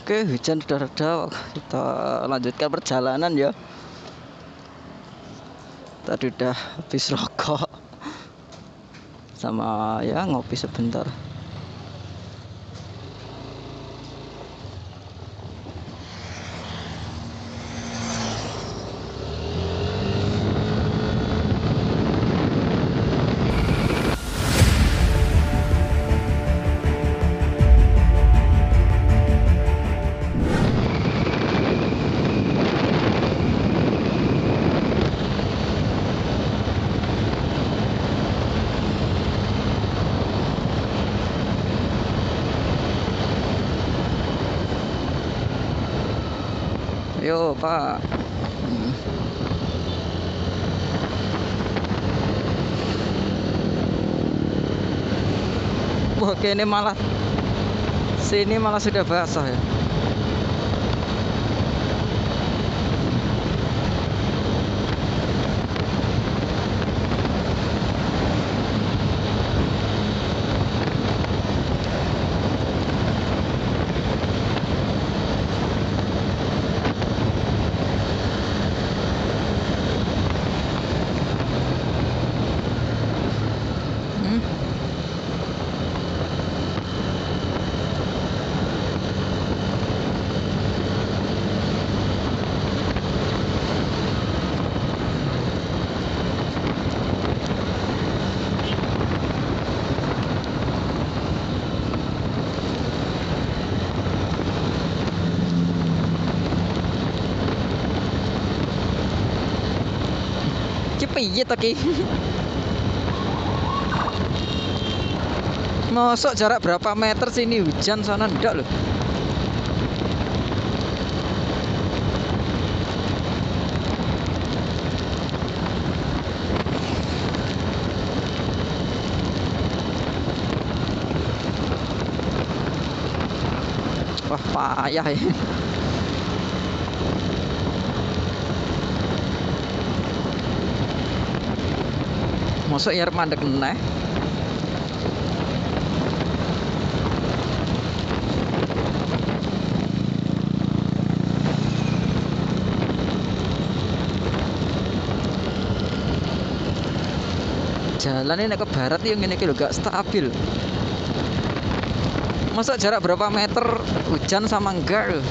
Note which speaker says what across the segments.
Speaker 1: Oke, hujan sudah reda, kita lanjutkan perjalanan ya. Tadi udah habis rokok sama ya ngopi sebentar. Ayo Pak. Wah, ini malah sini malah sudah basah ya. Piye to ki? Masuk jarak berapa meter sini hujan sana ndak loh. Wah, payah ya. Masuk ya mandek meneh. Jalan ini ke barat yang ini lho gak stabil. Masa jarak berapa meter hujan sama enggak loh.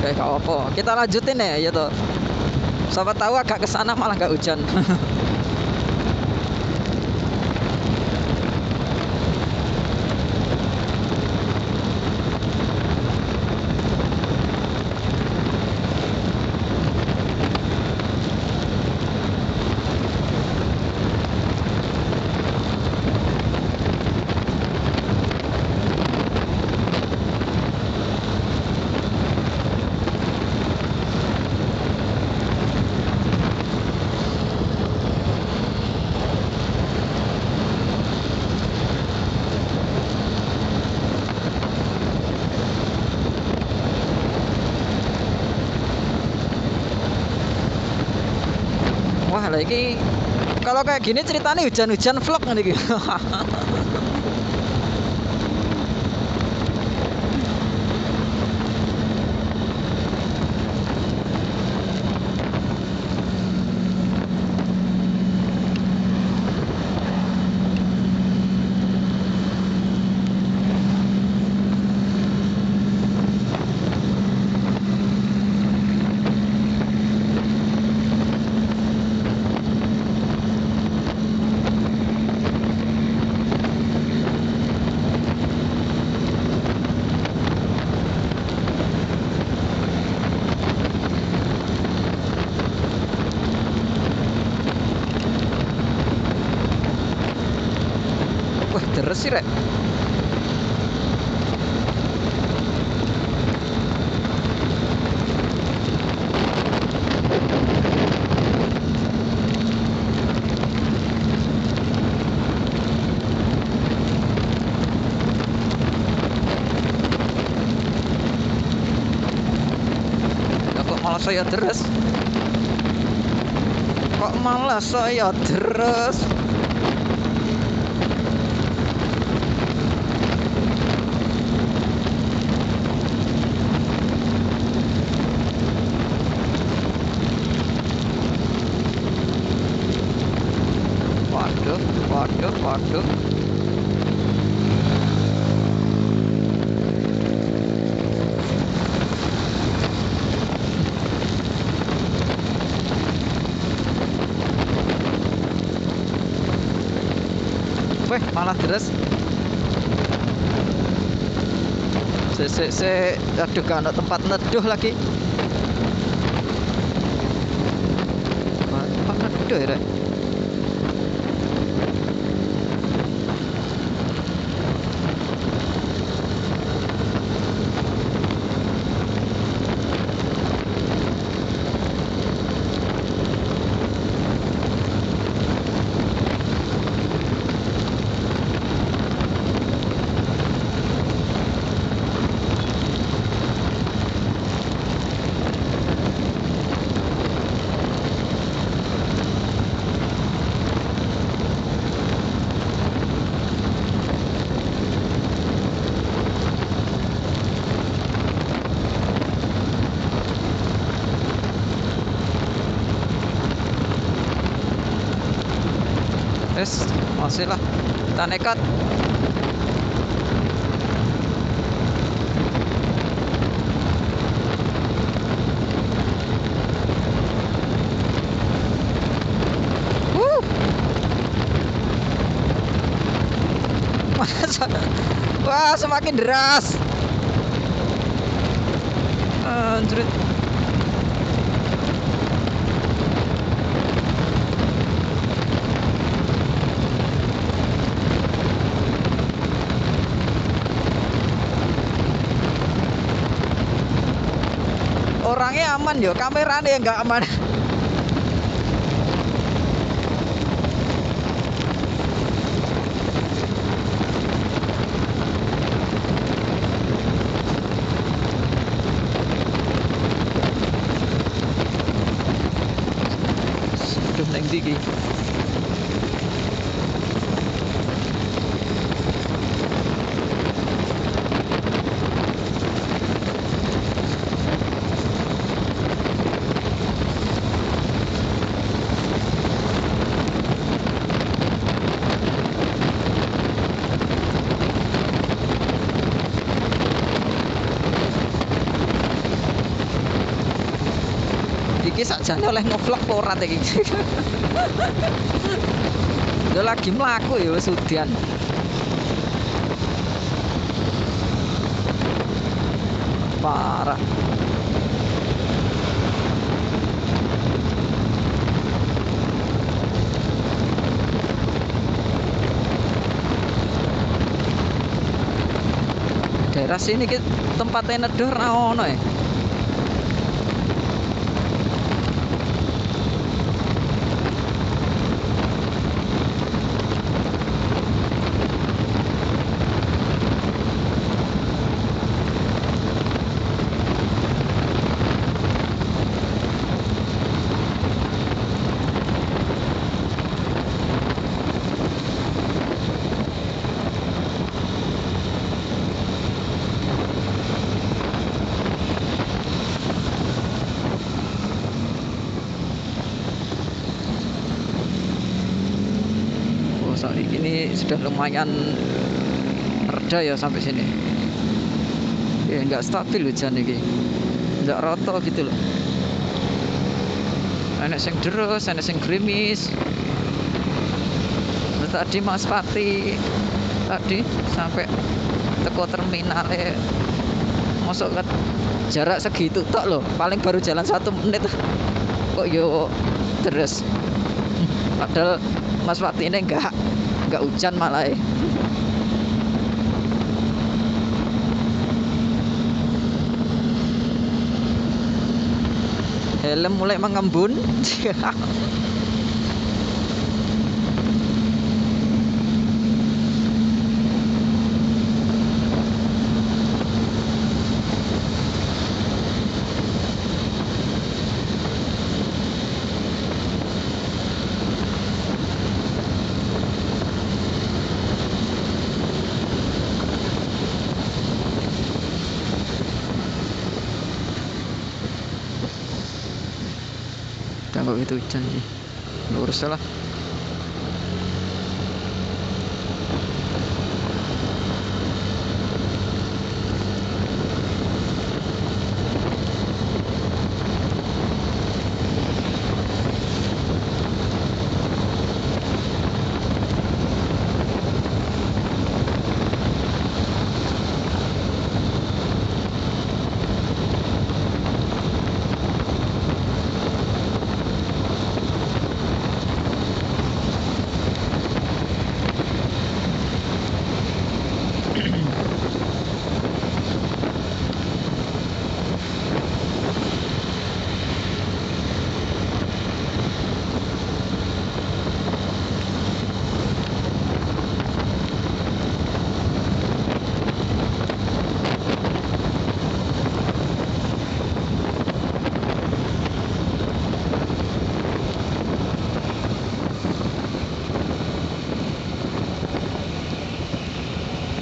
Speaker 1: Kayak apa? Kita lanjutin ya toh. Siapa tahu agak kesana malah gak hujan. Wah, lagi kalau kayak gini ceritanya hujan-hujan vlog nih gitu. Wah, deres sih rek. malah saya deres. Kok malah saya deres? Waduh, waduh, waduh. Weh, malah deres. Aduh, gak ada tempat neduh lagi. Tempat neduh ya, Rek? Wes, masih lah. Kita nekat. Wah, semakin deras. Anjrit. Orangnya aman yo, kameranya yang nggak aman. Aduh, neng tinggi. Iki sakjane oleh ngevlog apa ora iki. Dia lagi mlaku ya wis udan. Parah. Daerah sini ki tempatnya neduh ra ono ya. Saat ini sudah lumayan reda ya sampai sini. Ya nggak stabil hujan ini, nggak roto gitu loh. Enak sing deres, enak sing gerimis. Tadi Mas Pati tadi sampai teko terminal masuk ke jarak segitu tok loh, paling baru jalan 1 menit kok yo deres. Padahal Mas Pati ini nggak hujan malah ya. Helm mulai mengembun. Udah nggak gitu hujan sih, lurus lah.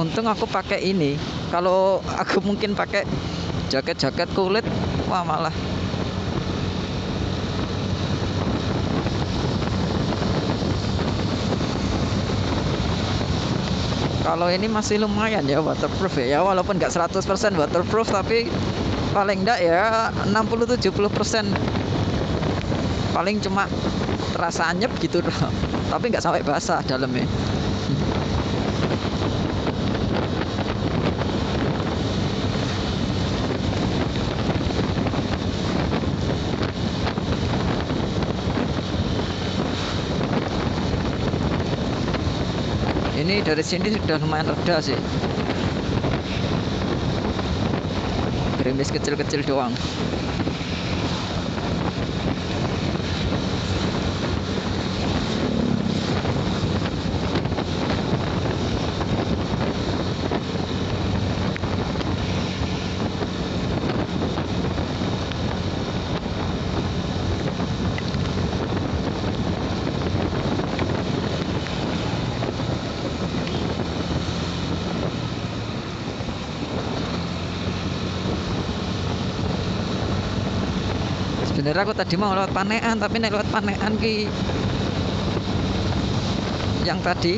Speaker 1: Untung aku pakai ini. Kalau aku mungkin pakai jaket kulit, wah malah. Kalau ini masih lumayan ya waterproof ya, walaupun nggak 100% waterproof, tapi paling enggak ya 60-70%. Paling cuma terasa anyep gitu doh. Tapi nggak sampai basah dalamnya. Ini dari sini sudah lumayan reda sih. Gerimis kecil-kecil doang. Sebenarnya aku tadi mau lewat Panean, tapi nek lewat Panean ki yang tadi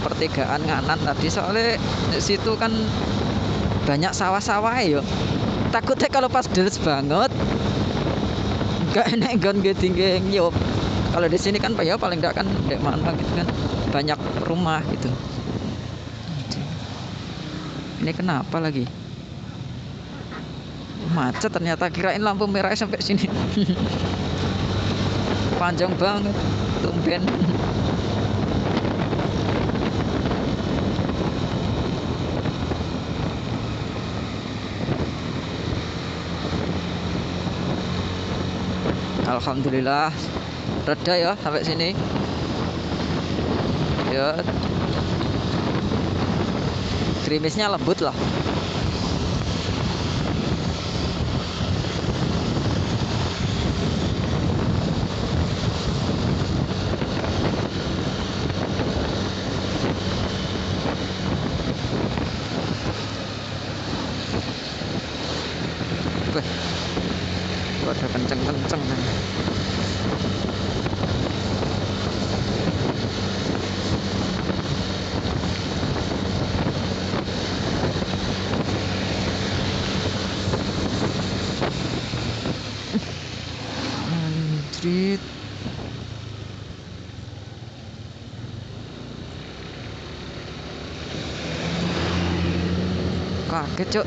Speaker 1: pertigaan nganan tadi, soalnya di situ kan banyak sawah-sawah ya. Takutnya kalau pas deres banget nggak enak gon tinggi nyup. Kalau di sini kan ya paling enggak kan dek mana gitu kan banyak rumah gitu. Ini kenapa lagi? Macet ternyata, kirain lampu merah sampai sini. Panjang banget, tumben. Alhamdulillah reda ya sampai sini ya, gerimisnya lembut lah. Waduh kenceng-kenceng kan. Anjrit. Kaget cok.